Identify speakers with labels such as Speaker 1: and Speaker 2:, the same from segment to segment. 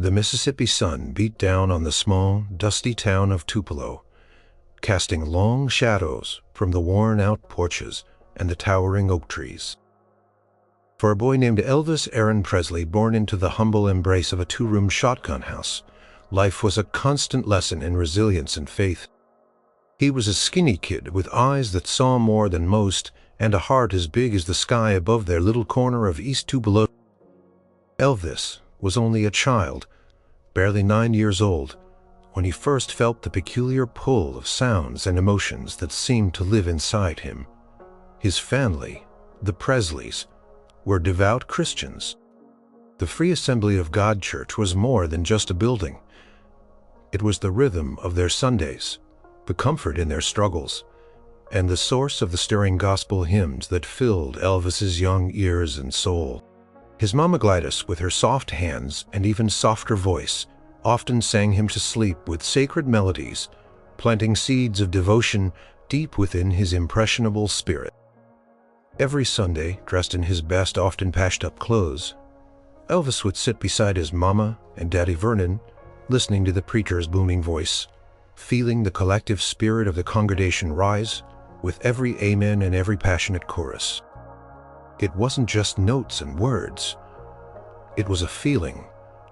Speaker 1: The Mississippi sun beat down on the small, dusty town of Tupelo, casting long shadows from the worn-out porches and the towering oak trees. For a boy named Elvis Aaron Presley, born into the humble embrace of a two-room shotgun house, life was a constant lesson in resilience and faith. He was a skinny kid with eyes that saw more than most and a heart as big as the sky above their little corner of East Tupelo. Elvis was only a child, barely 9 years old, when he first felt the peculiar pull of sounds and emotions that seemed to live inside him. His family, the Presleys, were devout Christians. The Free Assembly of God Church was more than just a building. It was the rhythm of their Sundays, the comfort in their struggles, and the source of the stirring gospel hymns that filled Elvis's young ears and soul. His mama Gladys, with her soft hands and even softer voice, often sang him to sleep with sacred melodies, planting seeds of devotion deep within his impressionable spirit. Every Sunday, dressed in his best, often patched-up clothes, Elvis would sit beside his mama and Daddy Vernon, listening to the preacher's booming voice, feeling the collective spirit of the congregation rise with every amen and every passionate chorus. It wasn't just notes and words. It was a feeling,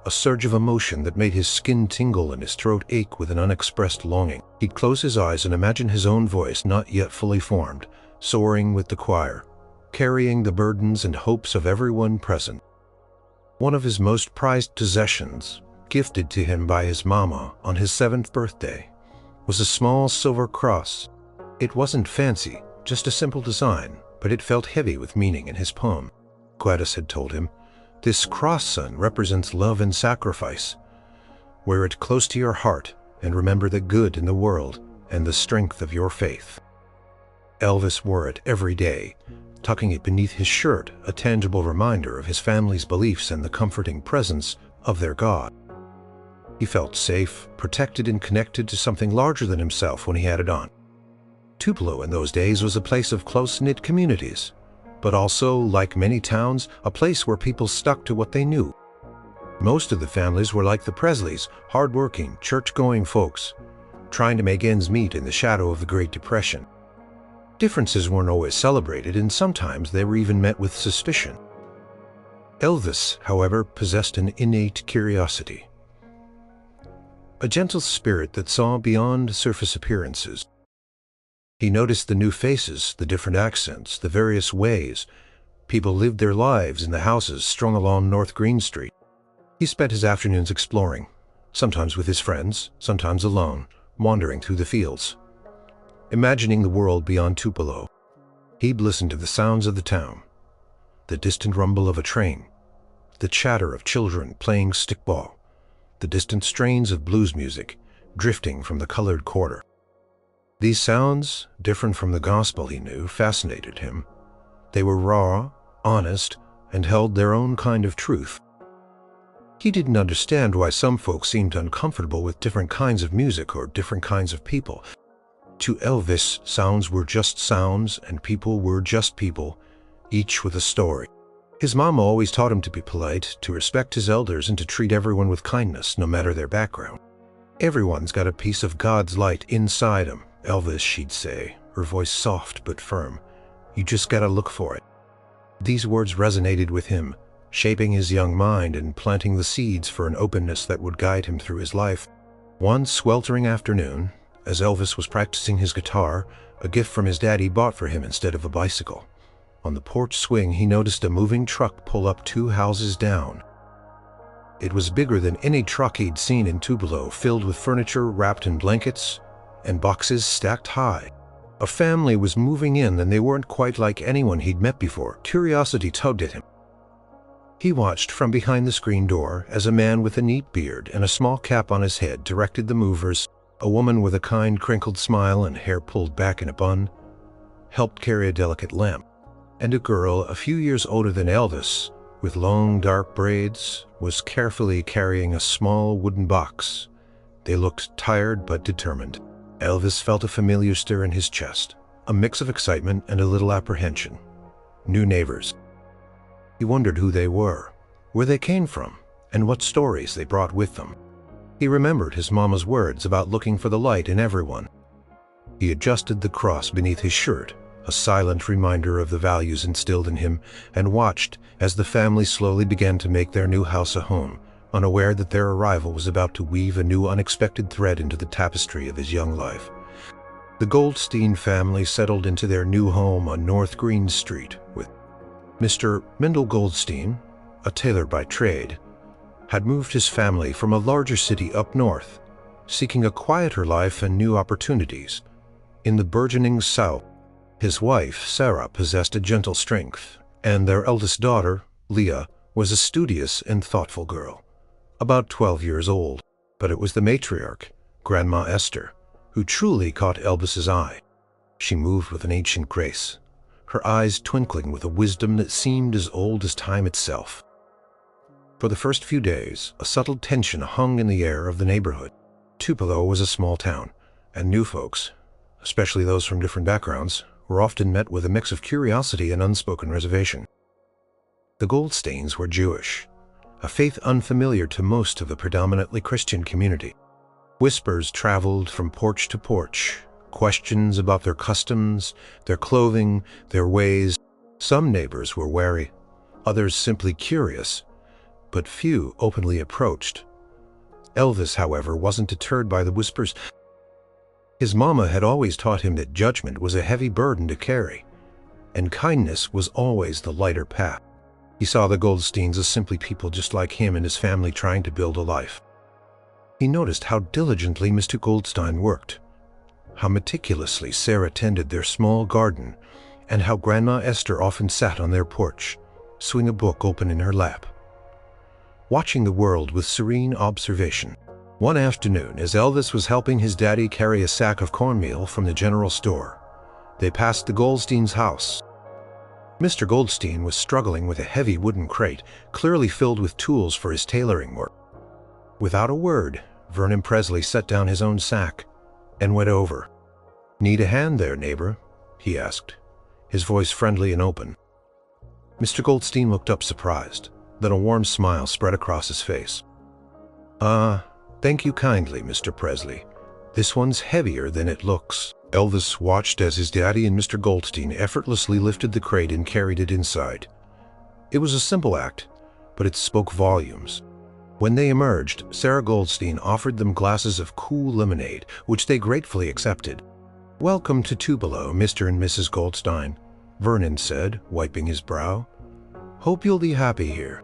Speaker 1: a surge of emotion that made his skin tingle and his throat ache with an unexpressed longing. He'd close his eyes and imagine his own voice, not yet fully formed, soaring with the choir, carrying the burdens and hopes of everyone present. One of his most prized possessions, gifted to him by his mama on his 7th birthday, was a small silver cross. It wasn't fancy, just a simple design, but it felt heavy with meaning in his poem. Gladys had told him, "This cross, son, represents love and sacrifice. Wear it close to your heart and remember the good in the world and the strength of your faith." Elvis wore it every day, tucking it beneath his shirt, a tangible reminder of his family's beliefs and the comforting presence of their God. He felt safe, protected, and connected to something larger than himself when he had it on. Tupelo in those days was a place of close-knit communities, but also, like many towns, a place where people stuck to what they knew. Most of the families were like the Presleys, hard-working, church-going folks, trying to make ends meet in the shadow of the Great Depression. Differences weren't always celebrated, and sometimes they were even met with suspicion. Elvis, however, possessed an innate curiosity, a gentle spirit that saw beyond surface appearances. He noticed the new faces, the different accents, the various ways people lived their lives in the houses strung along North Green Street. He spent his afternoons exploring, sometimes with his friends, sometimes alone, wandering through the fields, imagining the world beyond Tupelo. He'd listen to the sounds of the town, the distant rumble of a train, the chatter of children playing stickball, the distant strains of blues music drifting from the colored quarter. These sounds, different from the gospel he knew, fascinated him. They were raw, honest, and held their own kind of truth. He didn't understand why some folks seemed uncomfortable with different kinds of music or different kinds of people. To Elvis, sounds were just sounds and people were just people, each with a story. His mama always taught him to be polite, to respect his elders, and to treat everyone with kindness, no matter their background. "Everyone's got a piece of God's light inside 'em, Elvis," she'd say, her voice soft but firm. "You just gotta look for it." These words resonated with him, shaping his young mind and planting the seeds for an openness that would guide him through his life. One sweltering afternoon, as Elvis was practicing his guitar, a gift from his daddy bought for him instead of a bicycle, on the porch swing he noticed a moving truck pull up 2 houses down. It was bigger than any truck he'd seen in Tupelo, filled with furniture wrapped in blankets and boxes stacked high. A family was moving in, and they weren't quite like anyone he'd met before. Curiosity tugged at him. He watched from behind the screen door as a man with a neat beard and a small cap on his head directed the movers. A woman with a kind, crinkled smile and hair pulled back in a bun helped carry a delicate lamp. And a girl, a few years older than Elvis, with long dark braids, was carefully carrying a small wooden box. They looked tired but determined. Elvis felt a familiar stir in his chest, a mix of excitement and a little apprehension. New neighbors. He wondered who they were, where they came from, and what stories they brought with them. He remembered his mama's words about looking for the light in everyone. He adjusted the cross beneath his shirt, a silent reminder of the values instilled in him, and watched as the family slowly began to make their new house a home, unaware that their arrival was about to weave a new unexpected thread into the tapestry of his young life. The Goldstein family settled into their new home on North Green Street with Mr. Mendel Goldstein, a tailor by trade, had moved his family from a larger city up north, seeking a quieter life and new opportunities. In the burgeoning South, his wife, Sarah, possessed a gentle strength, and their eldest daughter, Leah, was a studious and thoughtful girl, about 12 years old. But it was the matriarch, Grandma Esther, who truly caught Elvis's eye. She moved with an ancient grace, her eyes twinkling with a wisdom that seemed as old as time itself. For the first few days, a subtle tension hung in the air of the neighborhood. Tupelo was a small town, and new folks, especially those from different backgrounds, were often met with a mix of curiosity and unspoken reservation. The Goldsteins were Jewish, a faith unfamiliar to most of the predominantly Christian community. Whispers traveled from porch to porch, questions about their customs, their clothing, their ways. Some neighbors were wary, others simply curious, but few openly approached. Elvis, however, wasn't deterred by the whispers. His mama had always taught him that judgment was a heavy burden to carry, and kindness was always the lighter path. He saw the Goldsteins as simply people just like him and his family trying to build a life. He noticed how diligently Mr. Goldstein worked, how meticulously Sarah tended their small garden, and how Grandma Esther often sat on their porch, swing a book open in her lap, watching the world with serene observation. One afternoon, as Elvis was helping his daddy carry a sack of cornmeal from the general store, they passed the Goldsteins' house. Mr. Goldstein was struggling with a heavy wooden crate, clearly filled with tools for his tailoring work. Without a word, Vernon Presley set down his own sack and went over. "Need a hand there, neighbor?" he asked, his voice friendly and open. Mr. Goldstein looked up surprised, then a warm smile spread across his face. Thank you kindly, Mr. Presley. This one's heavier than it looks." Elvis watched as his daddy and Mr. Goldstein effortlessly lifted the crate and carried it inside. It was a simple act, but it spoke volumes. When they emerged, Sarah Goldstein offered them glasses of cool lemonade, which they gratefully accepted. "Welcome to Tupelo, Mr. and Mrs. Goldstein," Vernon said, wiping his brow. "Hope you'll be happy here."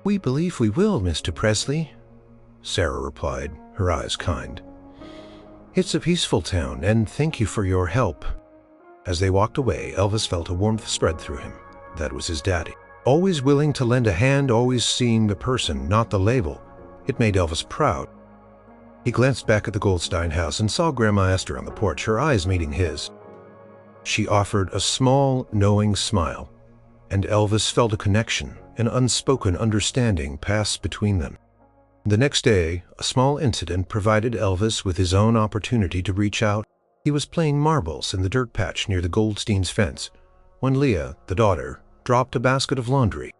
Speaker 1: "We believe we will, Mr. Presley," Sarah replied, her eyes kind. "It's a peaceful town, and thank you for your help." As they walked away, Elvis felt a warmth spread through him. That was his daddy. Always willing to lend a hand, always seeing the person, not the label. It made Elvis proud. He glanced back at the Goldstein house and saw Grandma Esther on the porch, her eyes meeting his. She offered a small, knowing smile, and Elvis felt a connection, an unspoken understanding pass between them. The next day, a small incident provided Elvis with his own opportunity to reach out. He was playing marbles in the dirt patch near the Goldsteins' fence when Leah, the daughter, dropped a basket of laundry.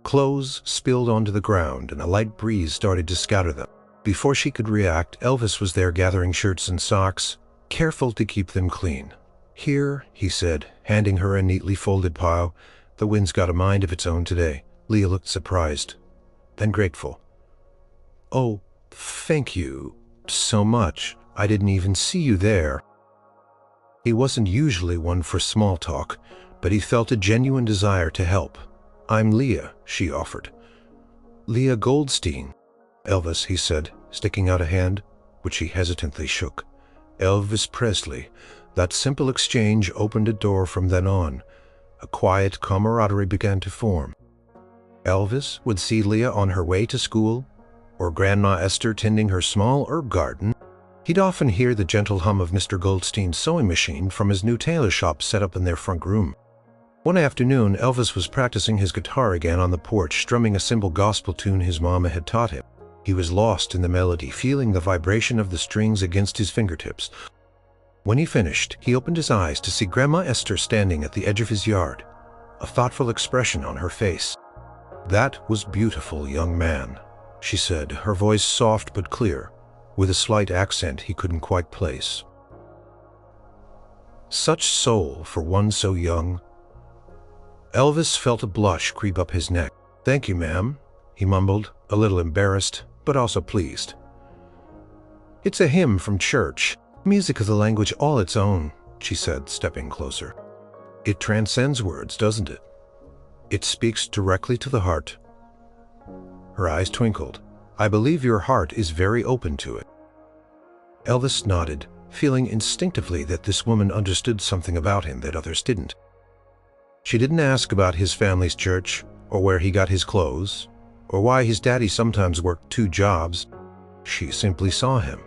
Speaker 1: Clothes spilled onto the ground and a light breeze started to scatter them. Before she could react, Elvis was there gathering shirts and socks, careful to keep them clean. "Here," he said, handing her a neatly folded pile. "The wind's got a mind of its own today." Leah looked surprised, then grateful. "Oh, thank you so much. I didn't even see you there." He wasn't usually one for small talk, but he felt a genuine desire to help. "I'm Leah," she offered. "Leah Goldstein." "Elvis," he said, sticking out a hand, which he hesitantly shook. "Elvis Presley." That simple exchange opened a door from then on. A quiet camaraderie began to form. Elvis would see Leah on her way to school, or Grandma Esther tending her small herb garden. He'd often hear the gentle hum of Mr. Goldstein's sewing machine from his new tailor shop set up in their front room. One afternoon, Elvis was practicing his guitar again on the porch, strumming a simple gospel tune his mama had taught him. He was lost in the melody, feeling the vibration of the strings against his fingertips. When he finished, he opened his eyes to see Grandma Esther standing at the edge of his yard, a thoughtful expression on her face. "That was beautiful, young man," she said, her voice soft but clear, with a slight accent he couldn't quite place. Such soul for one so young. Elvis felt a blush creep up his neck. "Thank you, ma'am," he mumbled, a little embarrassed, but also pleased. "It's a hymn from church. Music is a language all its own," she said, stepping closer. "It transcends words, doesn't it? It speaks directly to the heart." Her eyes twinkled. "I believe your heart is very open to it." Elvis nodded, feeling instinctively that this woman understood something about him that others didn't. She didn't ask about his family's church, or where he got his clothes, or why his daddy sometimes worked 2 jobs. She simply saw him.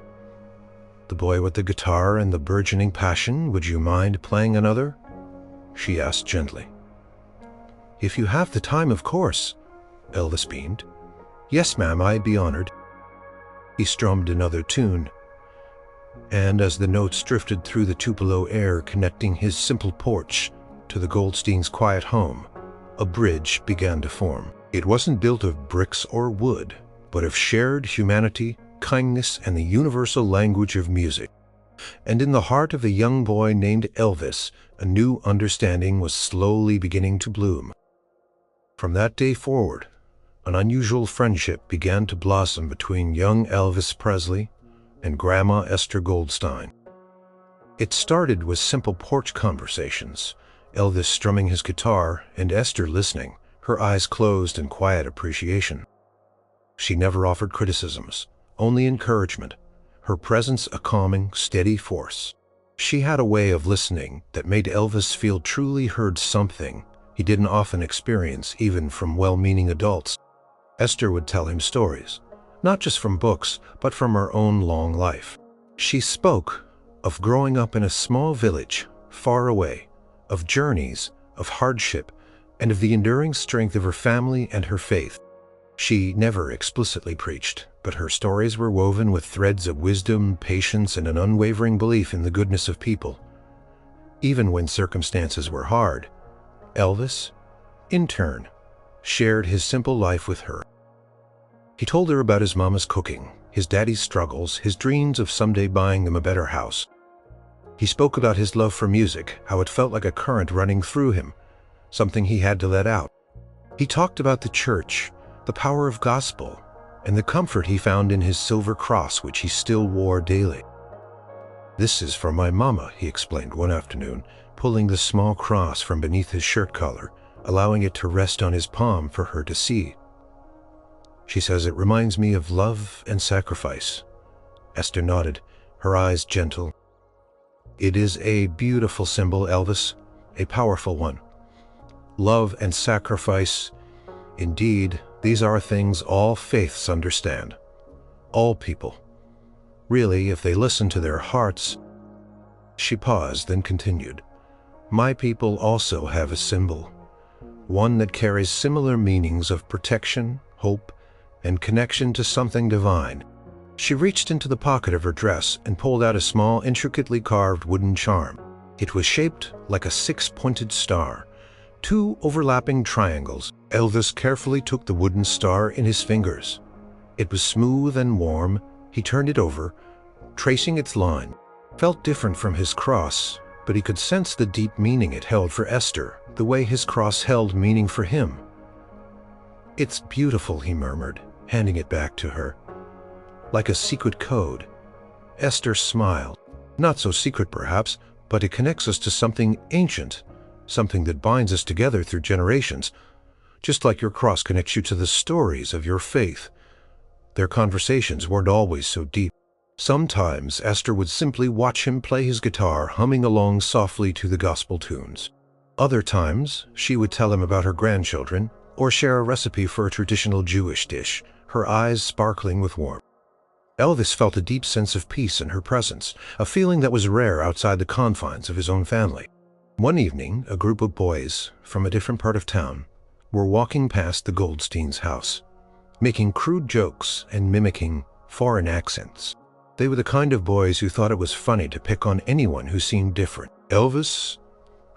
Speaker 1: "The boy with the guitar and the burgeoning passion, would you mind playing another?" she asked gently. "If you have the time, of course," Elvis beamed. "Yes, ma'am, I'd be honored." He strummed another tune, and as the notes drifted through the Tupelo air connecting his simple porch to the Goldsteins' quiet home, a bridge began to form. It wasn't built of bricks or wood, but of shared humanity, kindness, and the universal language of music. And in the heart of a young boy named Elvis, a new understanding was slowly beginning to bloom. From that day forward, an unusual friendship began to blossom between young Elvis Presley and Grandma Esther Goldstein. It started with simple porch conversations, Elvis strumming his guitar and Esther listening, her eyes closed in quiet appreciation. She never offered criticisms, only encouragement, her presence a calming, steady force. She had a way of listening that made Elvis feel truly heard, something he didn't often experience even from well-meaning adults. Esther would tell him stories, not just from books, but from her own long life. She spoke of growing up in a small village, far away, of journeys, of hardship, and of the enduring strength of her family and her faith. She never explicitly preached, but her stories were woven with threads of wisdom, patience, and an unwavering belief in the goodness of people. Even when circumstances were hard, Elvis, in turn, shared his simple life with her. He told her about his mama's cooking, his daddy's struggles, his dreams of someday buying them a better house. He spoke about his love for music, how it felt like a current running through him, something he had to let out. He talked about the church, the power of gospel, and the comfort he found in his silver cross, which he still wore daily. "This is for my mama," he explained one afternoon, pulling the small cross from beneath his shirt collar, allowing it to rest on his palm for her to see. "She says it reminds me of love and sacrifice." Esther nodded, her eyes gentle. "It is a beautiful symbol, Elvis, a powerful one. Love and sacrifice, indeed, these are things all faiths understand. All people. Really, if they listen to their hearts." She paused, then continued. "My people also have a symbol, one that carries similar meanings of protection, hope, and connection to something divine." She reached into the pocket of her dress and pulled out a small, intricately carved wooden charm. It was shaped like a 6-pointed star, 2 overlapping triangles. Elvis carefully took the wooden star in his fingers. It was smooth and warm. He turned it over, tracing its line. Felt different from his cross, but he could sense the deep meaning it held for Esther, the way his cross held meaning for him. "It's beautiful," he murmured, handing it back to her. "Like a secret code." Esther smiled. "Not so secret, perhaps, but it connects us to something ancient, something that binds us together through generations, just like your cross connects you to the stories of your faith." Their conversations weren't always so deep. Sometimes Esther would simply watch him play his guitar, humming along softly to the gospel tunes. Other times, she would tell him about her grandchildren, or share a recipe for a traditional Jewish dish, her eyes sparkling with warmth. Elvis felt a deep sense of peace in her presence, a feeling that was rare outside the confines of his own family. One evening, a group of boys from a different part of town were walking past the Goldsteins' house, making crude jokes and mimicking foreign accents. They were the kind of boys who thought it was funny to pick on anyone who seemed different. Elvis,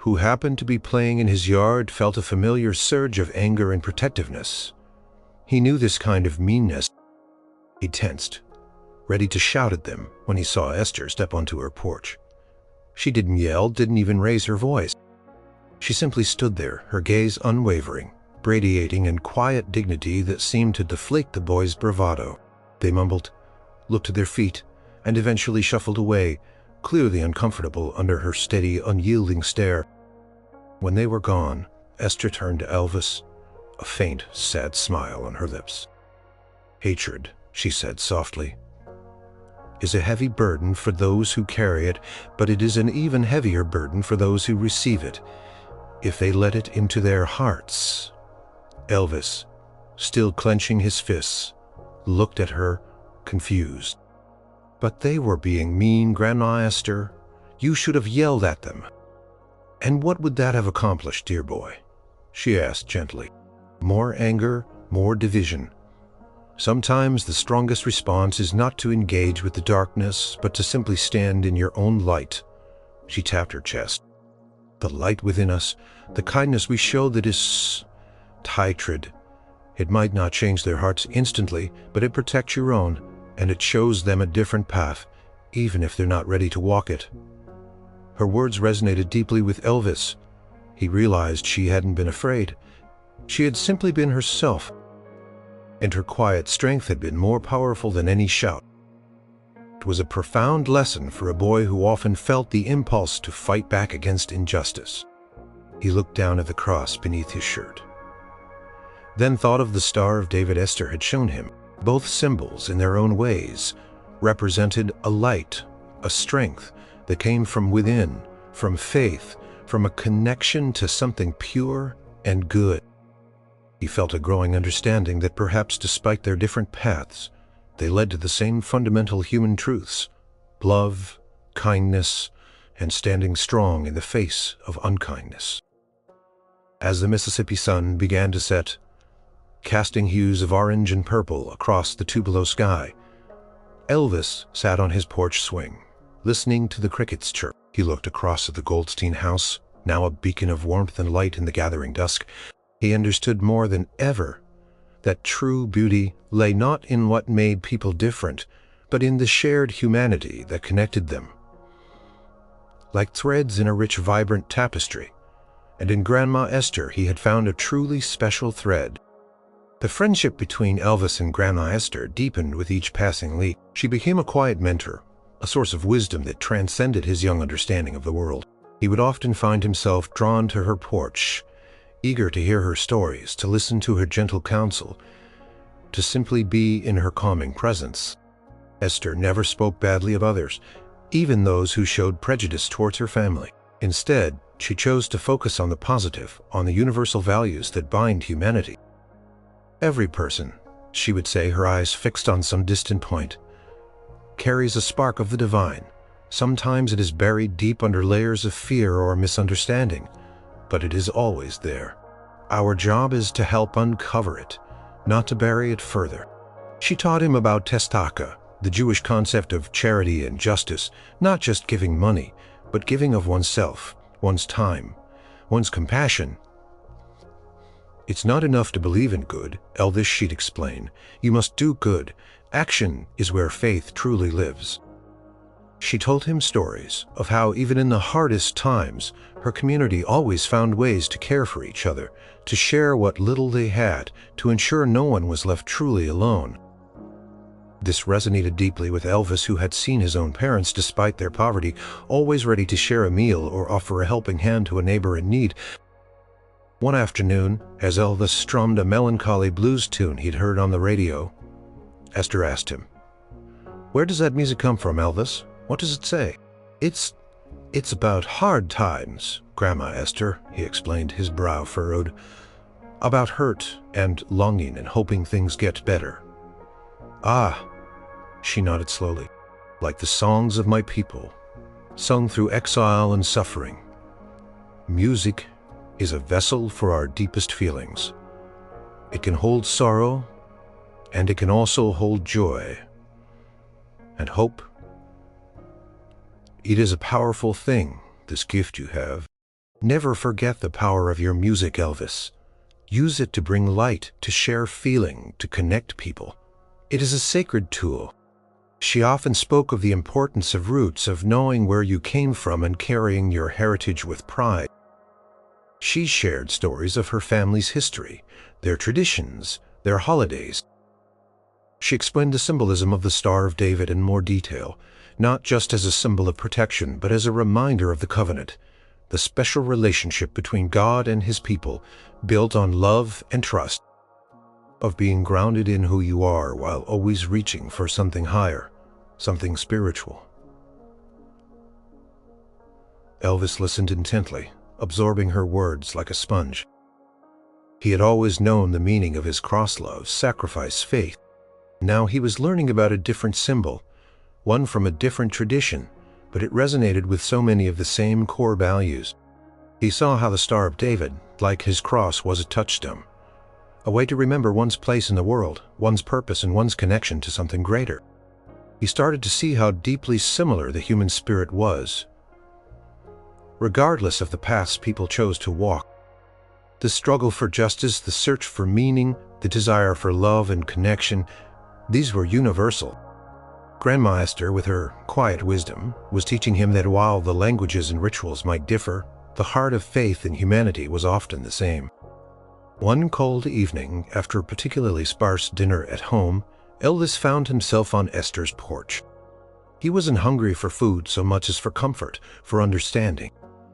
Speaker 1: who happened to be playing in his yard, felt a familiar surge of anger and protectiveness. He knew this kind of meanness. He tensed, ready to shout at them when he saw Esther step onto her porch. She didn't yell, didn't even raise her voice. She simply stood there, her gaze unwavering, radiating in quiet dignity that seemed to deflate the boys' bravado. They mumbled, looked at their feet, and eventually shuffled away, clearly uncomfortable under her steady, unyielding stare. When they were gone, Esther turned to Elvis, a faint, sad smile on her lips. "Hatred," she said softly, "is a heavy burden for those who carry it, but it is an even heavier burden for those who receive it, if they let it into their hearts." Elvis, still clenching his fists, looked at her, confused. "But they were being mean, Grandma Esther. You should have yelled at them." "And what would that have accomplished, dear boy?" she asked gently. "More anger, more division. Sometimes the strongest response is not to engage with the darkness, but to simply stand in your own light." She tapped her chest. "The light within us, the kindness we show that is hatred. It might not change their hearts instantly, but it protects your own, and it shows them a different path, even if they're not ready to walk it." Her words resonated deeply with Elvis. He realized she hadn't been afraid. She had simply been herself, and her quiet strength had been more powerful than any shout. It was a profound lesson for a boy who often felt the impulse to fight back against injustice. He looked down at the cross beneath his shirt, then thought of the Star of David Esther had shown him. Both symbols, in their own ways, represented a light, a strength that came from within, from faith, from a connection to something pure and good. He felt a growing understanding that perhaps despite their different paths, they led to the same fundamental human truths: love, kindness, and standing strong in the face of unkindness. As the Mississippi sun began to set, casting hues of orange and purple across the Tupelo sky, Elvis sat on his porch swing, listening to the crickets chirp. He looked across at the Goldstein house, now a beacon of warmth and light in the gathering dusk. He understood more than ever that true beauty lay not in what made people different, but in the shared humanity that connected them. Like threads in a rich, vibrant tapestry, and in Grandma Esther he had found a truly special thread. The friendship between Elvis and Grandma Esther deepened with each passing week. She became a quiet mentor, a source of wisdom that transcended his young understanding of the world. He would often find himself drawn to her porch, eager to hear her stories, to listen to her gentle counsel, to simply be in her calming presence. Esther never spoke badly of others, even those who showed prejudice towards her family. Instead, she chose to focus on the positive, on the universal values that bind humanity. "Every person," she would say, her eyes fixed on some distant point, "carries a spark of the divine. Sometimes it is buried deep under layers of fear or misunderstanding, but it is always there. Our job is to help uncover it, not to bury it further." She taught him about tzedakah, the Jewish concept of charity and justice, not just giving money, but giving of oneself, one's time, one's compassion. "It's not enough to believe in good," Elvis she'd explain. "You must do good. Action is where faith truly lives." She told him stories of how even in the hardest times, her community always found ways to care for each other, to share what little they had, to ensure no one was left truly alone. This resonated deeply with Elvis, who had seen his own parents, despite their poverty, always ready to share a meal or offer a helping hand to a neighbor in need. One afternoon, as Elvis strummed a melancholy blues tune he'd heard on the radio, Esther asked him, "Where does that music come from, Elvis? What does it say?" It's about hard times, Grandma Esther," he explained, his brow furrowed. "About hurt and longing and hoping things get better." "Ah," she nodded slowly, "like the songs of my people, sung through exile and suffering. Music is a vessel for our deepest feelings. It can hold sorrow, and it can also hold joy and hope. It is a powerful thing, this gift you have." Never forget the power of your music, Elvis. Use it to bring light, to share feeling, to connect people. It is a sacred tool. She often spoke of the importance of roots, of knowing where you came from and carrying your heritage with pride. She shared stories of her family's history, their traditions, their holidays. She explained the symbolism of the Star of David in more detail, not just as a symbol of protection, but as a reminder of the covenant, the special relationship between God and His people, built on love and trust, of being grounded in who you are while always reaching for something higher, something spiritual. Elvis listened intently, absorbing her words like a sponge. He had always known the meaning of his cross love, sacrifice, faith. Now he was learning about a different symbol, one from a different tradition, but it resonated with so many of the same core values. He saw how the Star of David, like his cross, was a touchstone, a way to remember one's place in the world, one's purpose, and one's connection to something greater. He started to see how deeply similar the human spirit was. Regardless of the paths people chose to walk, the struggle for justice, the search for meaning, the desire for love and connection, these were universal. Grandma Esther, with her quiet wisdom, was teaching him that while the languages and rituals might differ, the heart of faith in humanity was often the same. One cold evening, after a particularly sparse dinner at home, Elvis found himself on Esther's porch. He wasn't hungry for food so much as for comfort, for understanding.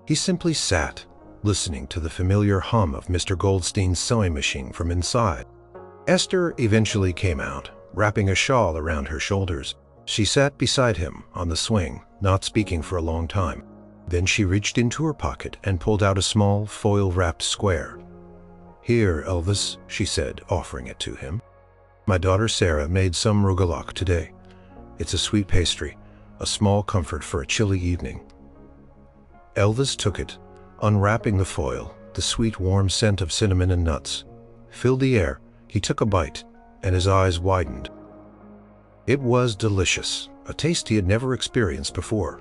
Speaker 1: He simply sat, listening to the familiar hum of Mr. Goldstein's sewing machine from inside. Esther eventually came out, wrapping a shawl around her shoulders. She sat beside him on the swing, not speaking for a long time. Then she reached into her pocket and pulled out a small, foil-wrapped square. "Here, Elvis," she said, offering it to him. "My daughter Sarah made some rugelach today. It's a sweet pastry, a small comfort for a chilly evening." Elvis took it, unwrapping the foil. The sweet, warm scent of cinnamon and nuts filled the air. He took a bite, and his eyes widened. It was delicious, a taste he had never experienced before,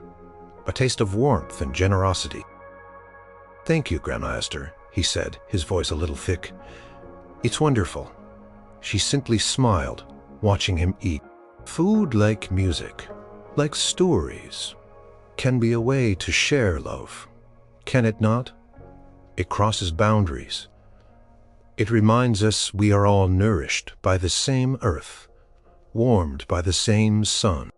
Speaker 1: a taste of warmth and generosity. "Thank you, Grandma Esther," he said, his voice a little thick. "It's wonderful." She simply smiled, watching him eat. Food, like music, like stories, can be a way to share love, can it not? It crosses boundaries. It reminds us we are all nourished by the same earth, warmed by the same sun.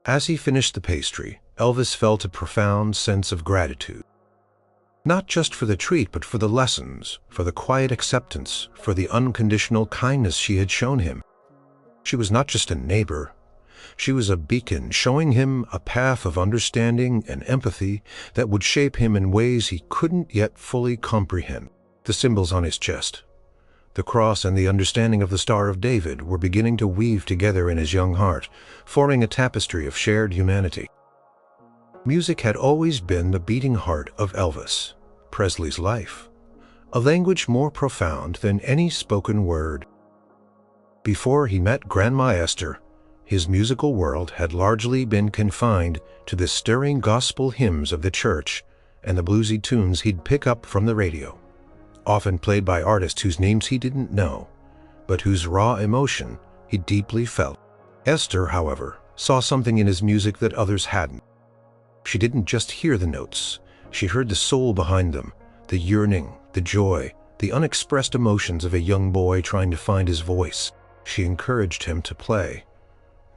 Speaker 1: As he finished the pastry, Elvis felt a profound sense of gratitude. Not just for the treat, but for the lessons, for the quiet acceptance, for the unconditional kindness she had shown him. She was not just a neighbor. She was a beacon, showing him a path of understanding and empathy that would shape him in ways he couldn't yet fully comprehend. The symbols on his chest, the cross and the understanding of the Star of David, were beginning to weave together in his young heart, forming a tapestry of shared humanity. Music had always been the beating heart of Elvis Presley's life, a language more profound than any spoken word. Before he met Grandma Esther, his musical world had largely been confined to the stirring gospel hymns of the church and the bluesy tunes he'd pick up from the radio, often played by artists whose names he didn't know, but whose raw emotion he deeply felt. Esther, however, saw something in his music that others hadn't. She didn't just hear the notes, she heard the soul behind them, the yearning, the joy, the unexpressed emotions of a young boy trying to find his voice. She encouraged him to play,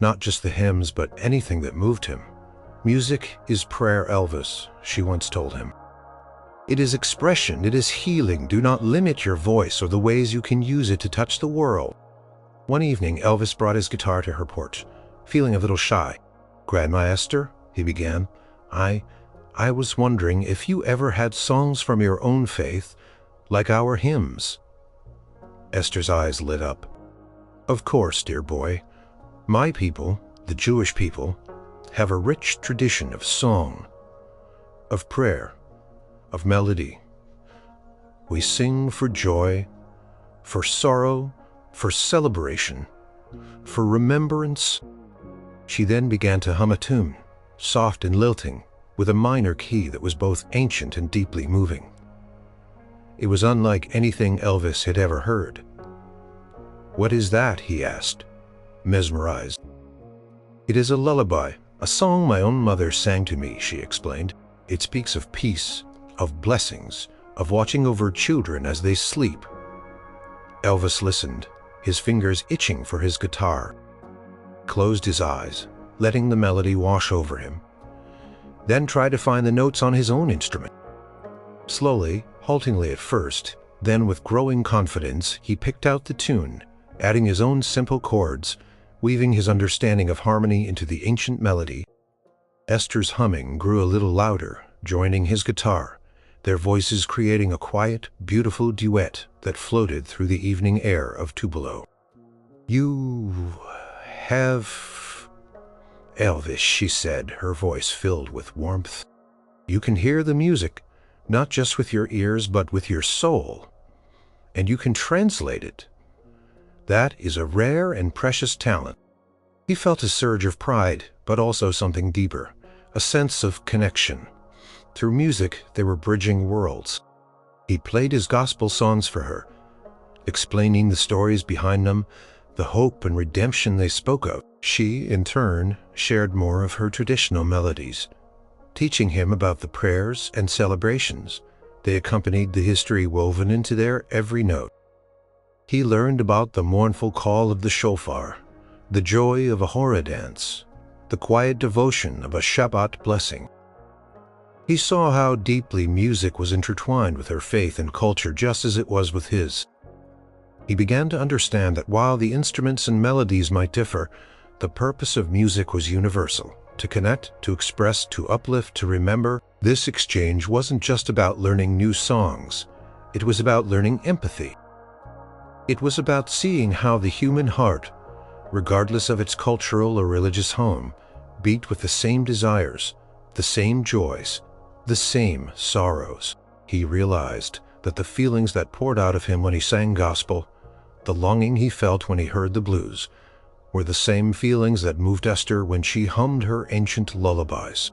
Speaker 1: not just the hymns, but anything that moved him. "Music is prayer, Elvis," she once told him. "It is expression, it is healing. Do not limit your voice or the ways you can use it to touch the world." One evening, Elvis brought his guitar to her porch, feeling a little shy. "Grandma Esther," he began, I was wondering if you ever had songs from your own faith, like our hymns." Esther's eyes lit up. "Of course, dear boy. My people, the Jewish people, have a rich tradition of song, of prayer, of melody. We sing for joy, for sorrow, for celebration, for remembrance." She then began to hum a tune, soft and lilting, with a minor key that was both ancient and deeply moving. It was unlike anything Elvis had ever heard. "What is that?" he asked, mesmerized. "It is a lullaby, a song my own mother sang to me," she explained. "It speaks of peace, of blessings, of watching over children as they sleep." Elvis listened, his fingers itching for his guitar. Closed his eyes, letting the melody wash over him. Then tried to find the notes on his own instrument. Slowly, haltingly at first, then with growing confidence, he picked out the tune, adding his own simple chords, weaving his understanding of harmony into the ancient melody. Esther's humming grew a little louder, joining his guitar, their voices creating a quiet, beautiful duet that floated through the evening air of Tupelo. "You have Elvis," she said, her voice filled with warmth. "You can hear the music, not just with your ears, but with your soul. And you can translate it. That is a rare and precious talent." He felt a surge of pride, but also something deeper, a sense of connection. Through music, they were bridging worlds. He played his gospel songs for her, explaining the stories behind them, the hope and redemption they spoke of. She, in turn, shared more of her traditional melodies, teaching him about the prayers and celebrations. They accompanied the history woven into their every note. He learned about the mournful call of the shofar, the joy of a hora dance, the quiet devotion of a Shabbat blessing. He saw how deeply music was intertwined with her faith and culture just as it was with his. He began to understand that while the instruments and melodies might differ, the purpose of music was universal: to connect, to express, to uplift, to remember. This exchange wasn't just about learning new songs. It was about learning empathy. It was about seeing how the human heart, regardless of its cultural or religious home, beat with the same desires, the same joys, the same sorrows. He realized that the feelings that poured out of him when he sang gospel, the longing he felt when he heard the blues, were the same feelings that moved Esther when she hummed her ancient lullabies.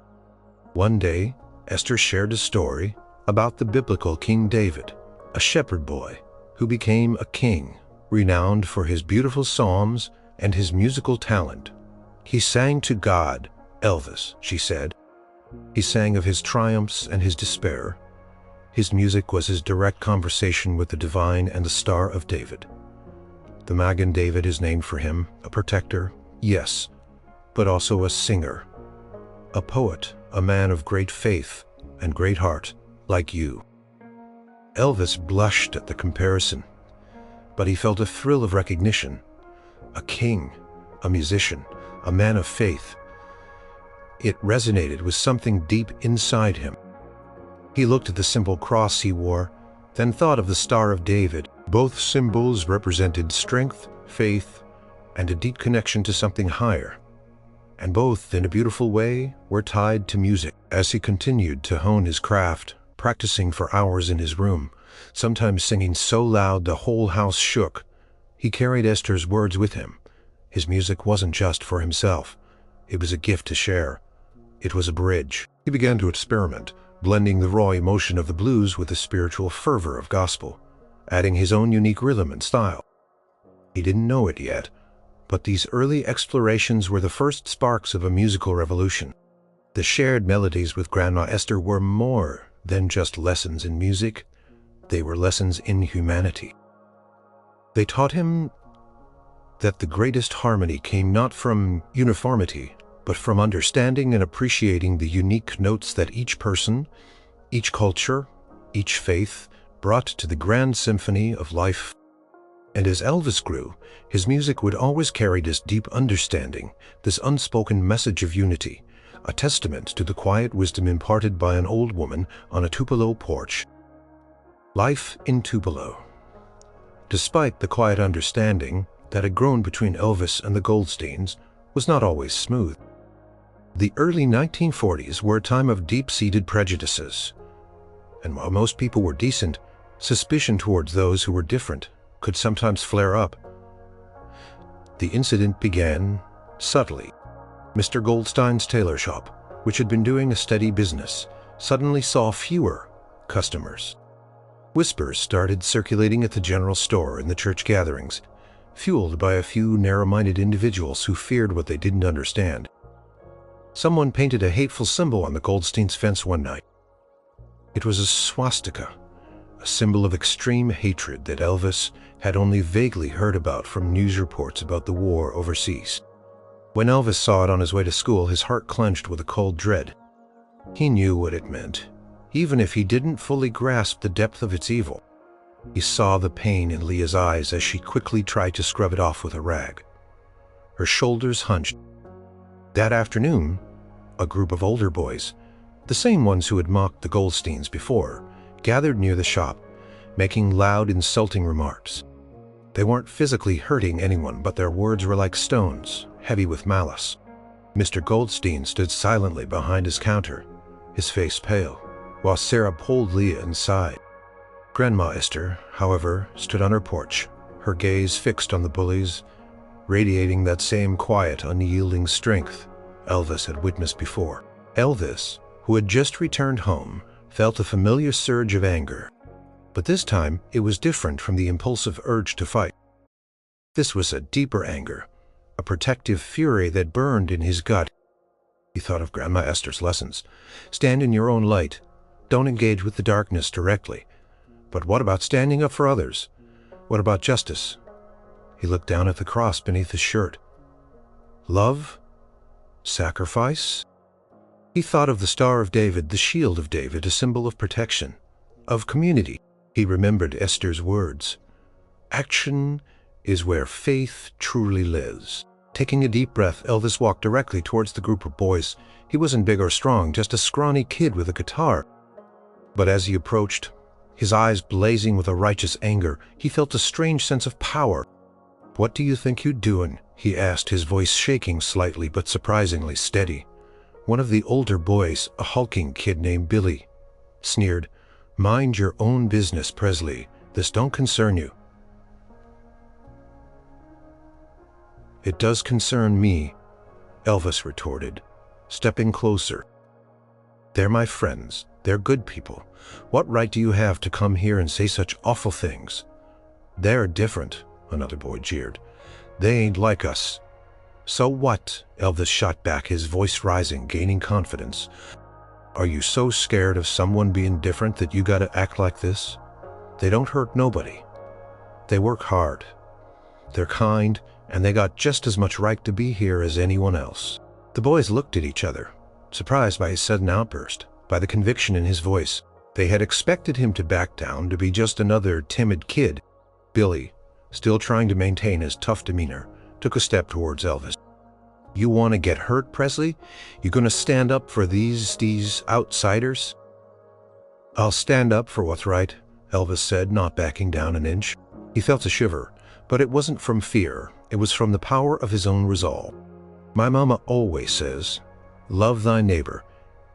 Speaker 1: One day, Esther shared a story about the biblical King David, a shepherd boy who became a king, renowned for his beautiful psalms and his musical talent. "He sang to God, Elvis," she said. "He sang of his triumphs and his despair. His music was his direct conversation with the divine and the Star of David. The Magen David is named for him, a protector, yes, but also a singer, a poet, a man of great faith and great heart, like you." Elvis blushed at the comparison, but he felt a thrill of recognition. A king, a musician, a man of faith. It resonated with something deep inside him. He looked at the simple cross he wore, then thought of the Star of David. Both symbols represented strength, faith, and a deep connection to something higher. And both, in a beautiful way, were tied to music. As he continued to hone his craft, practicing for hours in his room, sometimes singing so loud the whole house shook, he carried Esther's words with him. His music wasn't just for himself. It was a gift to share. It was a bridge. He began to experiment, blending the raw emotion of the blues with the spiritual fervor of gospel, adding his own unique rhythm and style. He didn't know it yet, but these early explorations were the first sparks of a musical revolution. The shared melodies with Grandma Esther were more than just lessons in music. They were lessons in humanity. They taught him that the greatest harmony came not from uniformity, but from understanding and appreciating the unique notes that each person, each culture, each faith brought to the grand symphony of life. And as Elvis grew, his music would always carry this deep understanding, this unspoken message of unity, a testament to the quiet wisdom imparted by an old woman on a Tupelo porch. Life in Tupelo. Despite the quiet understanding that had grown between Elvis and the Goldsteins, was not always smooth. The early 1940s were a time of deep-seated prejudices, and while most people were decent, suspicion towards those who were different could sometimes flare up. The incident began subtly. Mr. Goldstein's tailor shop, which had been doing a steady business, suddenly saw fewer customers. Whispers started circulating at the general store and the church gatherings, fueled by a few narrow-minded individuals who feared what they didn't understand. Someone painted a hateful symbol on the Goldsteins' fence one night. It was a swastika, a symbol of extreme hatred that Elvis had only vaguely heard about from news reports about the war overseas. When Elvis saw it on his way to school, his heart clenched with a cold dread. He knew what it meant, even if he didn't fully grasp the depth of its evil. He saw the pain in Leah's eyes as she quickly tried to scrub it off with a rag. Her shoulders hunched. That afternoon, a group of older boys, the same ones who had mocked the Goldsteins before, gathered near the shop, making loud, insulting remarks. They weren't physically hurting anyone, but their words were like stones, heavy with malice. Mr. Goldstein stood silently behind his counter, his face pale, while Sarah pulled Leah inside. Grandma Esther, however, stood on her porch, her gaze fixed on the bullies, radiating that same quiet, unyielding strength Elvis had witnessed before. Elvis, who had just returned home, felt a familiar surge of anger. But this time, it was different from the impulsive urge to fight. This was a deeper anger, a protective fury that burned in his gut. He thought of Grandma Esther's lessons. Stand in your own light. Don't engage with the darkness directly. But what about standing up for others? What about justice? He looked down at the cross beneath his shirt. Love? Sacrifice? He thought of the Star of David, the Shield of David, a symbol of protection, of community. He remembered Esther's words. Action is where faith truly lives. Taking a deep breath, Elvis walked directly towards the group of boys. He wasn't big or strong, just a scrawny kid with a guitar. But as he approached, his eyes blazing with a righteous anger, he felt a strange sense of power. "What do you think you're doing?" he asked, his voice shaking slightly but surprisingly steady. One of the older boys, a hulking kid named Billy, sneered, "Mind your own business, Presley. This don't concern you." "It does concern me," Elvis retorted, stepping closer. "They're my friends. They're good people. What right do you have to come here and say such awful things?" "They're different," another boy jeered. "They ain't like us." "So what?" Elvis shot back, his voice rising, gaining confidence. "Are you so scared of someone being different that you gotta act like this? They don't hurt nobody. They work hard. They're kind, and they got just as much right to be here as anyone else." The boys looked at each other, surprised by his sudden outburst, by the conviction in his voice. They had expected him to back down, to be just another timid kid. Billy, still trying to maintain his tough demeanor, took a step towards Elvis. "You want to get hurt, Presley? You gonna stand up for these outsiders?" "I'll stand up for what's right," Elvis said, not backing down an inch. He felt a shiver, but it wasn't from fear. It was from the power of his own resolve. "My mama always says, 'Love thy neighbor,'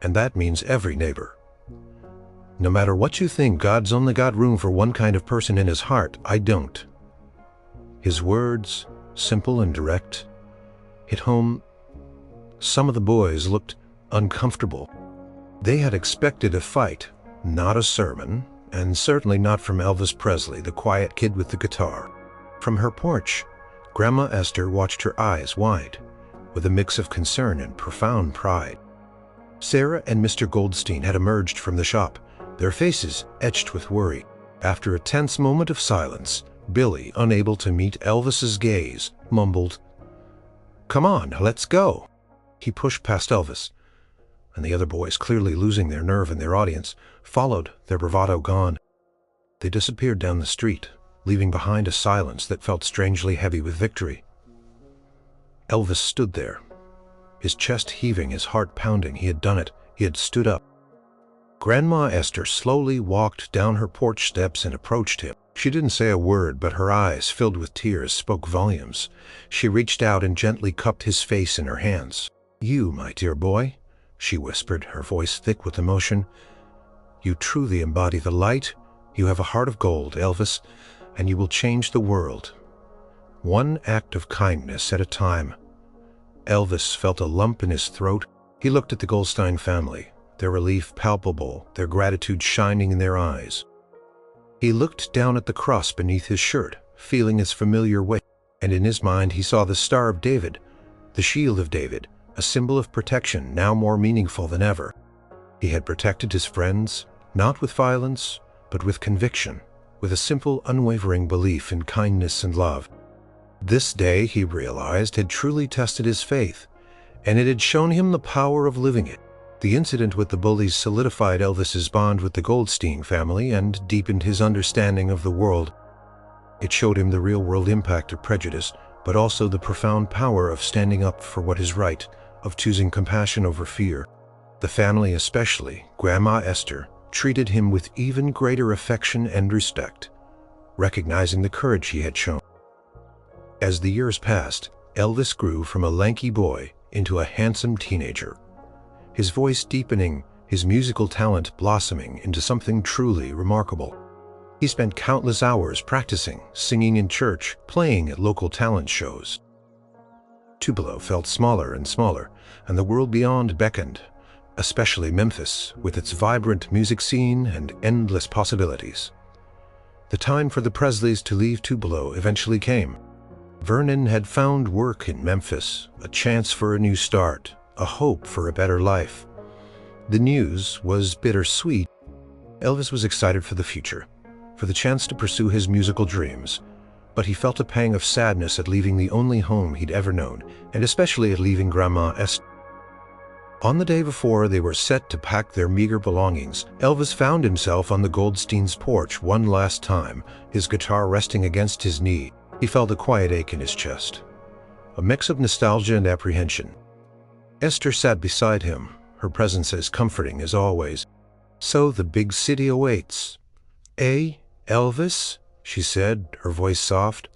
Speaker 1: and that means every neighbor. No matter what you think, God's only got room for one kind of person in his heart. I don't." His words, simple and direct, hit home. Some of the boys looked uncomfortable. They had expected a fight, not a sermon, and certainly not from Elvis Presley, the quiet kid with the guitar. From her porch, Grandma Esther watched her eyes wide, with a mix of concern and profound pride. Sarah and Mr. Goldstein had emerged from the shop, their faces etched with worry. After a tense moment of silence, Billy, unable to meet Elvis's gaze, mumbled, "Come on, let's go." He pushed past Elvis, and the other boys, clearly losing their nerve in their audience, followed, their bravado gone. They disappeared down the street, leaving behind a silence that felt strangely heavy with victory. Elvis stood there, his chest heaving, his heart pounding. He had done it. He had stood up. Grandma Esther slowly walked down her porch steps and approached him. She didn't say a word, but her eyes, filled with tears, spoke volumes. She reached out and gently cupped his face in her hands. "You, my dear boy," she whispered, her voice thick with emotion. "You truly embody the light. You have a heart of gold, Elvis, and you will change the world. One act of kindness at a time." Elvis felt a lump in his throat. He looked at the Goldstein family, their relief palpable, their gratitude shining in their eyes. He looked down at the cross beneath his shirt, feeling its familiar weight, and in his mind he saw the Star of David, the Shield of David, a symbol of protection now more meaningful than ever. He had protected his friends, not with violence, but with conviction, with a simple, unwavering belief in kindness and love. This day, he realized, had truly tested his faith, and it had shown him the power of living it. The incident with the bullies solidified Elvis's bond with the Goldstein family and deepened his understanding of the world. It showed him the real-world impact of prejudice, but also the profound power of standing up for what is right, of choosing compassion over fear. The family, especially Grandma Esther, treated him with even greater affection and respect, recognizing the courage he had shown. As the years passed, Elvis grew from a lanky boy into a handsome teenager, his voice deepening, his musical talent blossoming into something truly remarkable. He spent countless hours practicing, singing in church, playing at local talent shows. Tupelo felt smaller and smaller, and the world beyond beckoned, especially Memphis, with its vibrant music scene and endless possibilities. The time for the Presleys to leave Tupelo eventually came. Vernon had found work in Memphis, a chance for a new start, a hope for a better life. The news was bittersweet. Elvis was excited for the future, for the chance to pursue his musical dreams, but he felt a pang of sadness at leaving the only home he'd ever known, and especially at leaving Grandma Esther. On the day before they were set to pack their meager belongings, Elvis found himself on the Goldsteins' porch one last time, his guitar resting against his knee. He felt a quiet ache in his chest, a mix of nostalgia and apprehension. Esther sat beside him, her presence as comforting as always. "So the big city awaits. Eh, Elvis?" she said, her voice soft.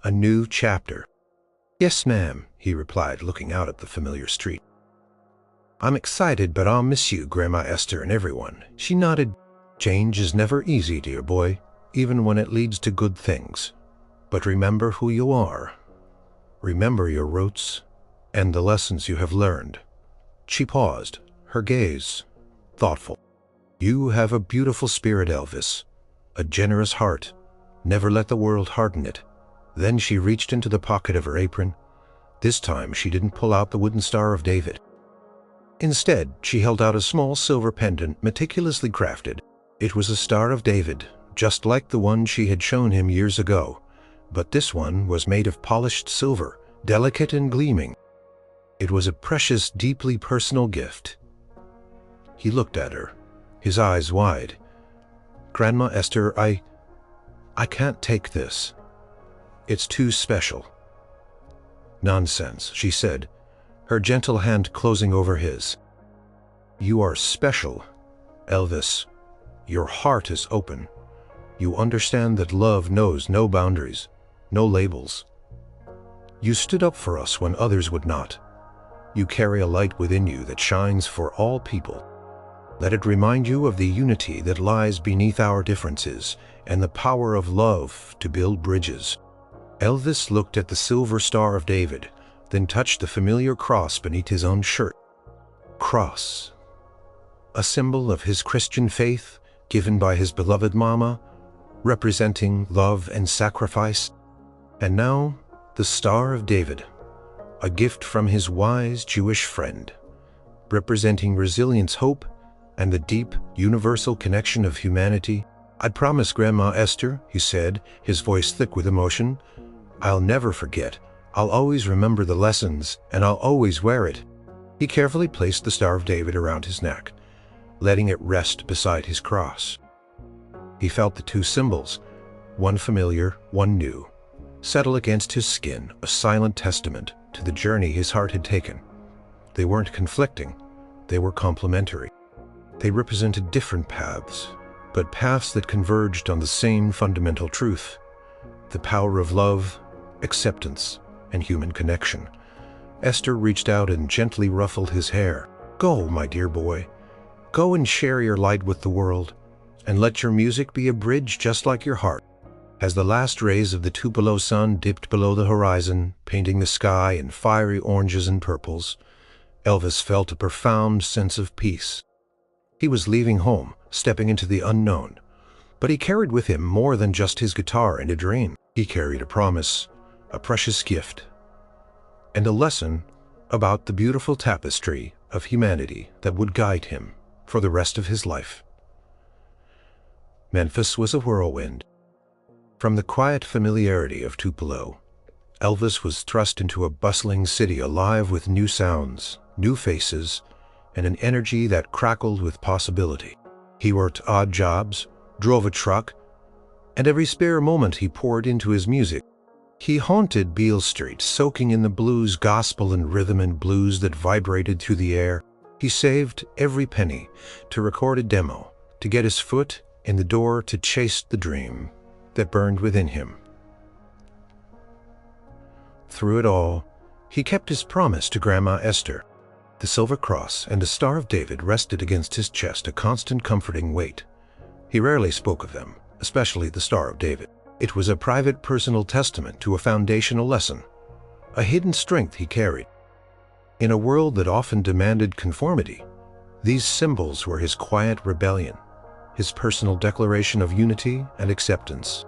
Speaker 1: "A new chapter." "Yes, ma'am," he replied, looking out at the familiar street. "I'm excited, but I'll miss you, Grandma Esther and everyone." She nodded. "Change is never easy, dear boy, even when it leads to good things. But remember who you are. Remember your roots and the lessons you have learned." She paused, her gaze thoughtful. "You have a beautiful spirit, Elvis, a generous heart. Never let the world harden it." Then she reached into the pocket of her apron. This time she didn't pull out the wooden Star of David. Instead, she held out a small silver pendant meticulously crafted. It was a Star of David, just like the one she had shown him years ago, but this one was made of polished silver, delicate and gleaming. It was a precious, deeply personal gift. He looked at her, his eyes wide. "Grandma Esther, I can't take this. It's too special." "Nonsense," she said, her gentle hand closing over his. "You are special, Elvis. Your heart is open. You understand that love knows no boundaries, no labels. You stood up for us when others would not. You carry a light within you that shines for all people. Let it remind you of the unity that lies beneath our differences and the power of love to build bridges." Elvis looked at the silver Star of David, then touched the familiar cross beneath his own shirt. Cross, a symbol of his Christian faith given by his beloved Mama, representing love and sacrifice. And now, the Star of David, a gift from his wise Jewish friend, representing resilience, hope, and the deep, universal connection of humanity. "I promise, Grandma Esther," he said, his voice thick with emotion, "I'll never forget. I'll always remember the lessons, and I'll always wear it." He carefully placed the Star of David around his neck, letting it rest beside his cross. He felt the two symbols, one familiar, one new, settle against his skin, a silent testament to the journey his heart had taken. They weren't conflicting, they were complementary. They represented different paths, but paths that converged on the same fundamental truth: the power of love, acceptance, and human connection. Esther reached out and gently ruffled his hair. "Go, my dear boy. Go and share your light with the world, and let your music be a bridge just like your heart." As the last rays of the Tupelo sun dipped below the horizon, painting the sky in fiery oranges and purples, Elvis felt a profound sense of peace. He was leaving home, stepping into the unknown. But he carried with him more than just his guitar and a dream. He carried a promise, a precious gift, and a lesson about the beautiful tapestry of humanity that would guide him for the rest of his life. Memphis was a whirlwind. From the quiet familiarity of Tupelo, Elvis was thrust into a bustling city alive with new sounds, new faces, and an energy that crackled with possibility. He worked odd jobs, drove a truck, and every spare moment he poured into his music. He haunted Beale Street, soaking in the blues, gospel and rhythm and blues that vibrated through the air. He saved every penny to record a demo, to get his foot in the door, to chase the dream that burned within him. Through it all, he kept his promise to Grandma Esther. The Silver Cross and the Star of David rested against his chest, a constant comforting weight. He rarely spoke of them, especially the Star of David. It was a private personal testament to a foundational lesson, a hidden strength he carried. In a world that often demanded conformity, these symbols were his quiet rebellion, his personal declaration of unity and acceptance.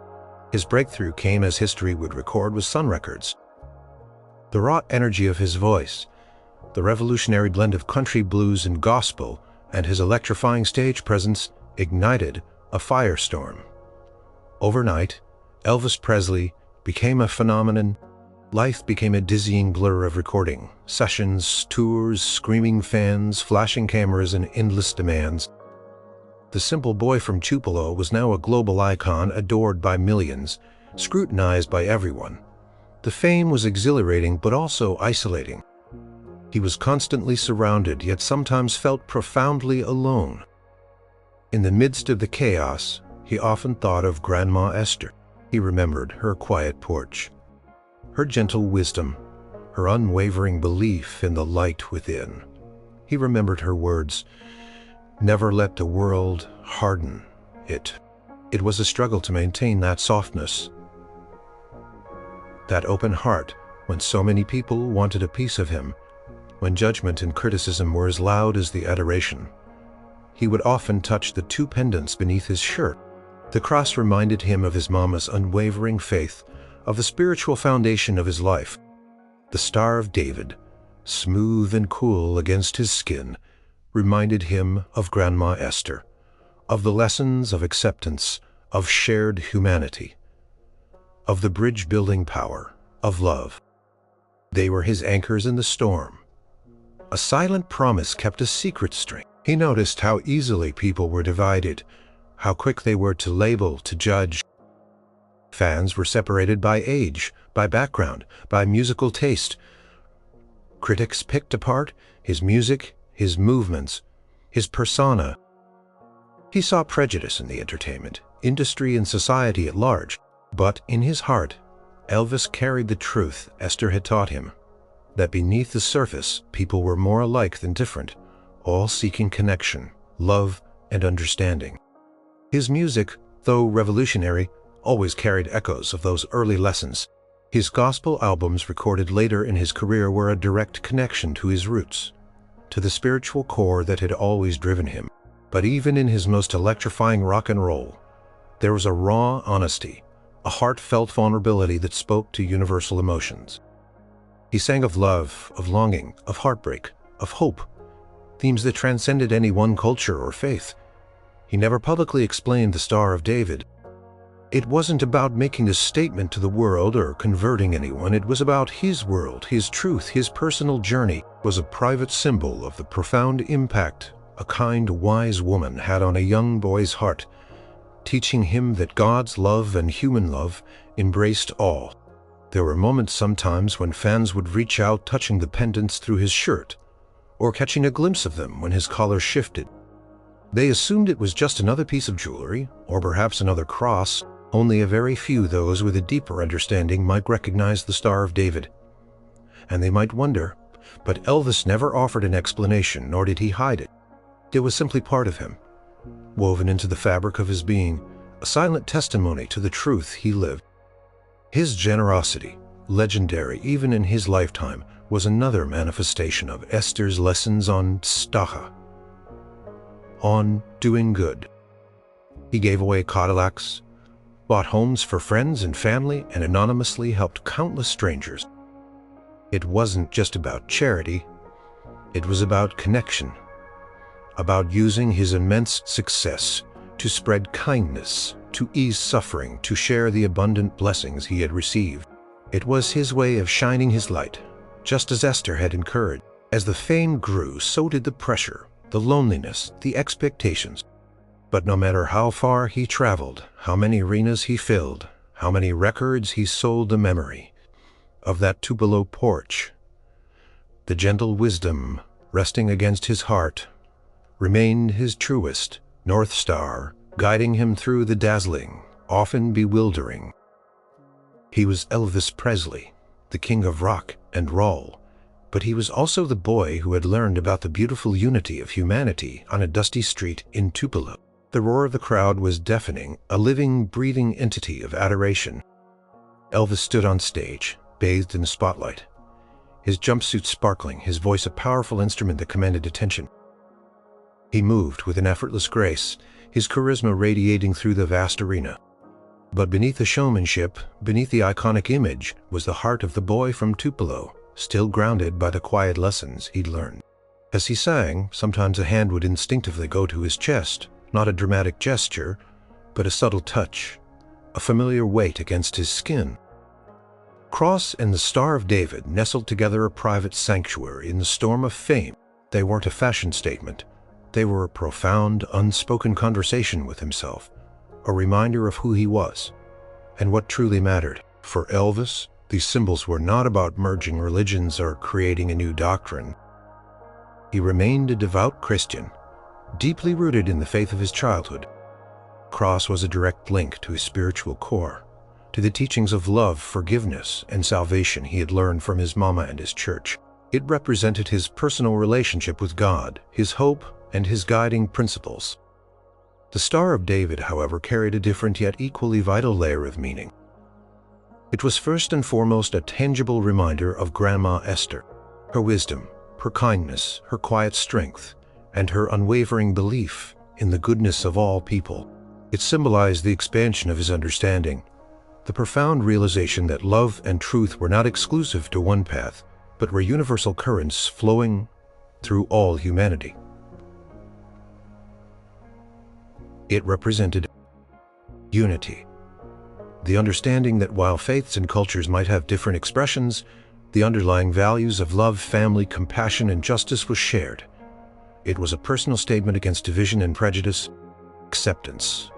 Speaker 1: His breakthrough came, as history would record, with Sun Records. The raw energy of his voice, the revolutionary blend of country, blues, and gospel, and his electrifying stage presence ignited a firestorm. Overnight, Elvis Presley became a phenomenon. Life became a dizzying blur of recording, sessions, tours, screaming fans, flashing cameras, and endless demands. The simple boy from Tupelo was now a global icon, adored by millions, scrutinized by everyone. The fame was exhilarating but also isolating. He was constantly surrounded, yet sometimes felt profoundly alone. In the midst of the chaos, he often thought of Grandma Esther. He remembered her quiet porch, her gentle wisdom, her unwavering belief in the light within. He remembered her words, "Never let the world harden it." It was a struggle to maintain that softness, that open heart, when so many people wanted a piece of him, when judgment and criticism were as loud as the adoration. He would often touch the two pendants beneath his shirt. The cross reminded him of his mama's unwavering faith, of the spiritual foundation of his life. The Star of David, smooth and cool against his skin, reminded him of Grandma Esther, of the lessons of acceptance, of shared humanity, of the bridge-building power of love. They were his anchors in the storm. A silent promise kept a secret string. He noticed how easily people were divided, how quick they were to label, to judge. Fans were separated by age, by background, by musical taste. Critics picked apart his music, his movements, his persona. He saw prejudice in the entertainment industry and society at large, but in his heart, Elvis carried the truth Esther had taught him, that beneath the surface, people were more alike than different, all seeking connection, love, and understanding. His music, though revolutionary, always carried echoes of those early lessons. His gospel albums recorded later in his career were a direct connection to his roots, to the spiritual core that had always driven him. But even in his most electrifying rock and roll, there was a raw honesty, a heartfelt vulnerability that spoke to universal emotions. He sang of love, of longing, of heartbreak, of hope, themes that transcended any one culture or faith. He never publicly explained the Star of David. It wasn't about making a statement to the world or converting anyone. It was about his world, his truth, his personal journey. It was a private symbol of the profound impact a kind, wise woman had on a young boy's heart, teaching him that God's love and human love embraced all. There were moments sometimes when fans would reach out, touching the pendants through his shirt, or catching a glimpse of them when his collar shifted. They assumed it was just another piece of jewelry, or perhaps another cross. Only a very few, those with a deeper understanding, might recognize the Star of David. And they might wonder, but Elvis never offered an explanation, nor did he hide it. It was simply part of him, woven into the fabric of his being, a silent testimony to the truth he lived. His generosity, legendary even in his lifetime, was another manifestation of Esther's lessons on tzedakah, on doing good. He gave away Cadillacs, bought homes for friends and family, and anonymously helped countless strangers. It wasn't just about charity, it was about connection, about using his immense success to spread kindness, to ease suffering, to share the abundant blessings he had received. It was his way of shining his light, just as Esther had encouraged. As the fame grew, so did the pressure, the loneliness, the expectations. But no matter how far he traveled, how many arenas he filled, how many records he sold, the memory of that Tupelo porch, the gentle wisdom resting against his heart, remained his truest North Star, guiding him through the dazzling, often bewildering. He was Elvis Presley, the king of rock and roll, but he was also the boy who had learned about the beautiful unity of humanity on a dusty street in Tupelo. The roar of the crowd was deafening, a living, breathing entity of adoration. Elvis stood on stage, bathed in the spotlight, his jumpsuit sparkling, his voice a powerful instrument that commanded attention. He moved with an effortless grace, his charisma radiating through the vast arena. But beneath the showmanship, beneath the iconic image, was the heart of the boy from Tupelo, still grounded by the quiet lessons he'd learned. As he sang, sometimes a hand would instinctively go to his chest, not a dramatic gesture, but a subtle touch, a familiar weight against his skin. Cross and the Star of David nestled together a private sanctuary in the storm of fame. They weren't a fashion statement. They were a profound, unspoken conversation with himself, a reminder of who he was and what truly mattered. For Elvis, these symbols were not about merging religions or creating a new doctrine. He remained a devout Christian, deeply rooted in the faith of his childhood. Cross was a direct link to his spiritual core, to the teachings of love, forgiveness, and salvation he had learned from his mama and his church. It represented his personal relationship with God, his hope, and his guiding principles. The Star of David, however, carried a different yet equally vital layer of meaning. It was first and foremost a tangible reminder of Grandma Esther, her wisdom, her kindness, her quiet strength, and her unwavering belief in the goodness of all people. It symbolized the expansion of his understanding, the profound realization that love and truth were not exclusive to one path, but were universal currents flowing through all humanity. It represented unity, the understanding that while faiths and cultures might have different expressions, the underlying values of love, family, compassion, and justice was shared. It was a personal statement against division and prejudice, acceptance,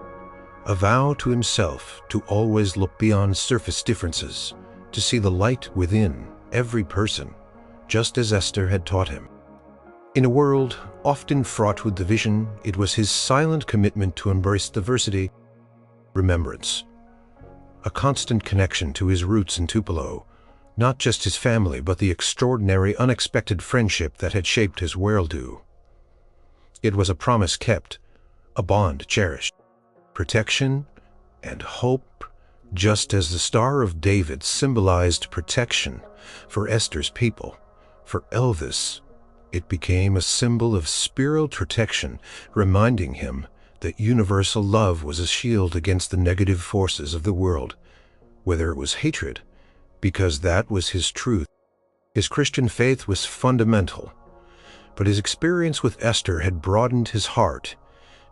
Speaker 1: a vow to himself to always look beyond surface differences, to see the light within every person, just as Esther had taught him. In a world often fraught with division, it was his silent commitment to embrace diversity, remembrance, a constant connection to his roots in Tupelo, not just his family, but the extraordinary, unexpected friendship that had shaped his worldview. It was a promise kept, a bond cherished, protection and hope, just as the Star of David symbolized protection for Esther's people. For Elvis, it became a symbol of spiritual protection, reminding him that universal love was a shield against the negative forces of the world, whether it was hatred, because that was his truth. His Christian faith was fundamental, but his experience with Esther had broadened his heart,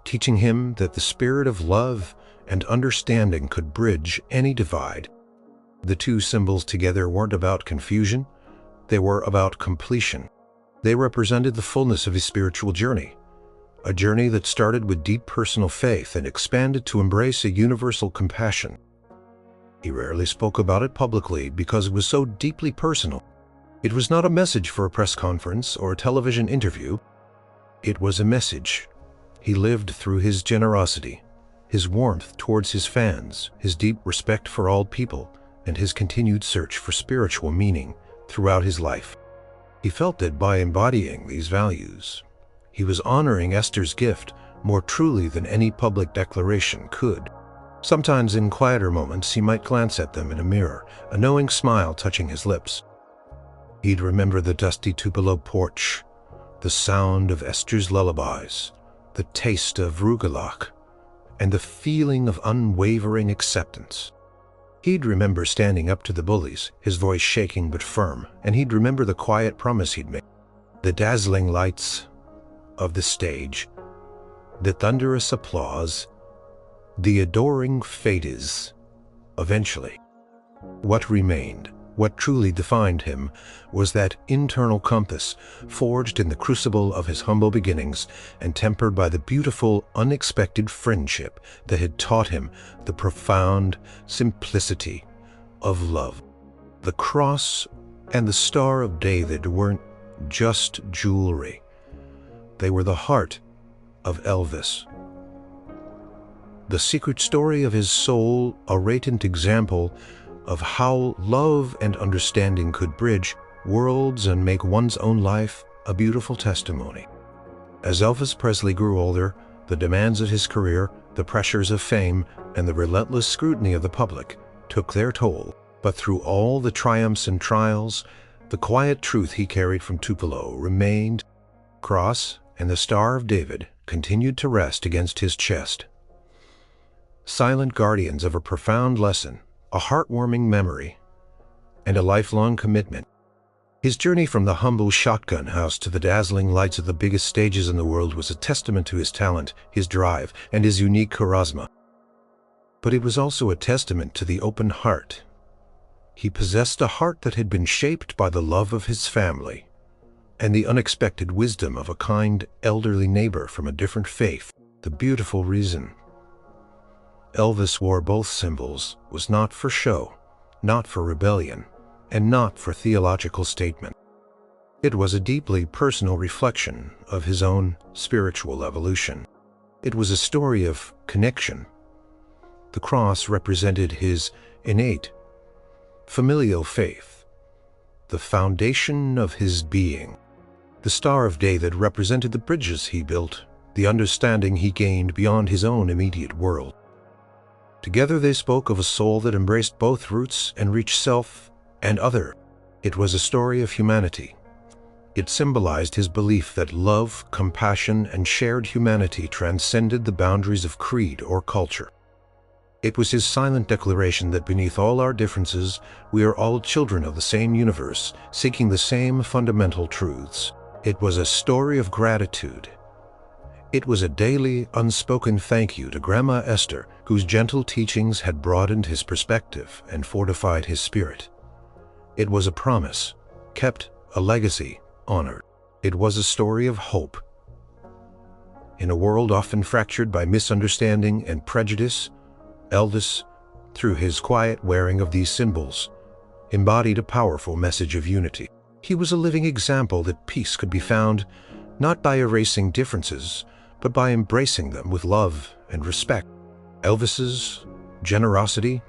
Speaker 1: teaching him that the spirit of love and understanding could bridge any divide. The two symbols together weren't about confusion, they were about completion. They represented the fullness of his spiritual journey, a journey that started with deep personal faith and expanded to embrace a universal compassion. He rarely spoke about it publicly because it was so deeply personal. It was not a message for a press conference or a television interview. It was a message he lived through: his generosity, his warmth towards his fans, his deep respect for all people, and his continued search for spiritual meaning throughout his life. He felt that by embodying these values, he was honoring Esther's gift more truly than any public declaration could. Sometimes in quieter moments he might glance at them in a mirror, a knowing smile touching his lips. He'd remember the dusty Tupelo porch, the sound of Esther's lullabies, the taste of rugelach, and the feeling of unwavering acceptance. He'd remember standing up to the bullies, his voice shaking but firm, and he'd remember the quiet promise he'd made. The dazzling lights of the stage, the thunderous applause, the adoring fades. Eventually, what remained, what truly defined him, was that internal compass forged in the crucible of his humble beginnings and tempered by the beautiful, unexpected friendship that had taught him the profound simplicity of love. The cross and the Star of David weren't just jewelry. They were the heart of Elvis. The secret story of his soul, a radiant example of how love and understanding could bridge worlds and make one's own life a beautiful testimony. As Elvis Presley grew older, the demands of his career, the pressures of fame, and the relentless scrutiny of the public took their toll. But through all the triumphs and trials, the quiet truth he carried from Tupelo remained. Cross and the Star of David continued to rest against his chest, silent guardians of a profound lesson, a heartwarming memory, and a lifelong commitment. His journey from the humble shotgun house to the dazzling lights of the biggest stages in the world was a testament to his talent, his drive, and his unique charisma. But it was also a testament to the open heart. He possessed a heart that had been shaped by the love of his family and the unexpected wisdom of a kind elderly neighbor from a different faith. The beautiful reason Elvis wore both symbols was not for show, not for rebellion, and not for theological statement. It was a deeply personal reflection of his own spiritual evolution. It was a story of connection. The cross represented his innate, familial faith, the foundation of his being. The Star of David represented the bridges he built, the understanding he gained beyond his own immediate world. Together they spoke of a soul that embraced both roots and reached self and other. It was a story of humanity. It symbolized his belief that love, compassion, and shared humanity transcended the boundaries of creed or culture. It was his silent declaration that beneath all our differences, we are all children of the same universe, seeking the same fundamental truths. It was a story of gratitude. It was a daily, unspoken thank you to Grandma Esther, whose gentle teachings had broadened his perspective and fortified his spirit. It was a promise, kept, a legacy, honored. It was a story of hope. In a world often fractured by misunderstanding and prejudice, Elvis, through his quiet wearing of these symbols, embodied a powerful message of unity. He was a living example that peace could be found not by erasing differences, but by embracing them with love and respect. Elvis's generosity,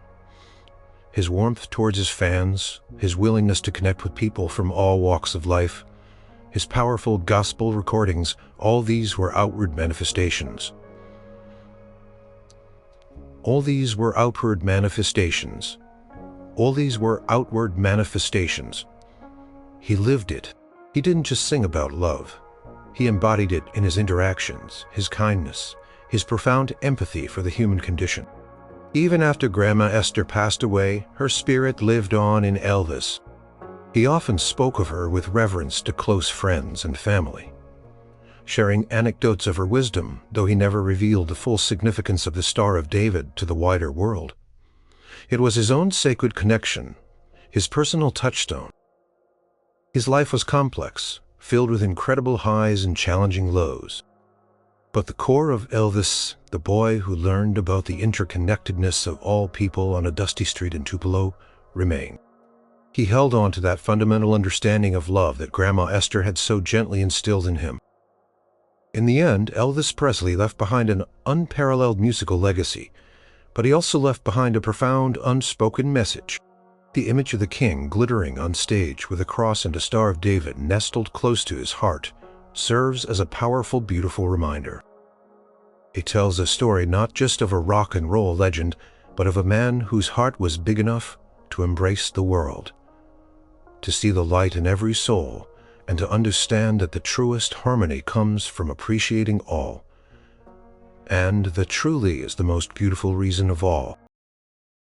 Speaker 1: his warmth towards his fans, his willingness to connect with people from all walks of life, his powerful gospel recordings, all these were outward manifestations. All these were outward manifestations. All these were outward manifestations. He lived it. He didn't just sing about love. He embodied it in his interactions, his kindness, his profound empathy for the human condition. Even after Grandma Esther passed away, her spirit lived on in Elvis. He often spoke of her with reverence to close friends and family, sharing anecdotes of her wisdom, though he never revealed the full significance of the Star of David to the wider world. It was his own sacred connection, his personal touchstone. His life was complex, filled with incredible highs and challenging lows. But the core of Elvis, the boy who learned about the interconnectedness of all people on a dusty street in Tupelo, remained. He held on to that fundamental understanding of love that Grandma Esther had so gently instilled in him. In the end, Elvis Presley left behind an unparalleled musical legacy, but he also left behind a profound, unspoken message. The image of the king glittering on stage with a cross and a Star of David nestled close to his heart serves as a powerful, beautiful reminder. It tells a story not just of a rock and roll legend, but of a man whose heart was big enough to embrace the world. to see the light in every soul, and to understand that the truest harmony comes from appreciating all. And that truly is the most beautiful reason of all.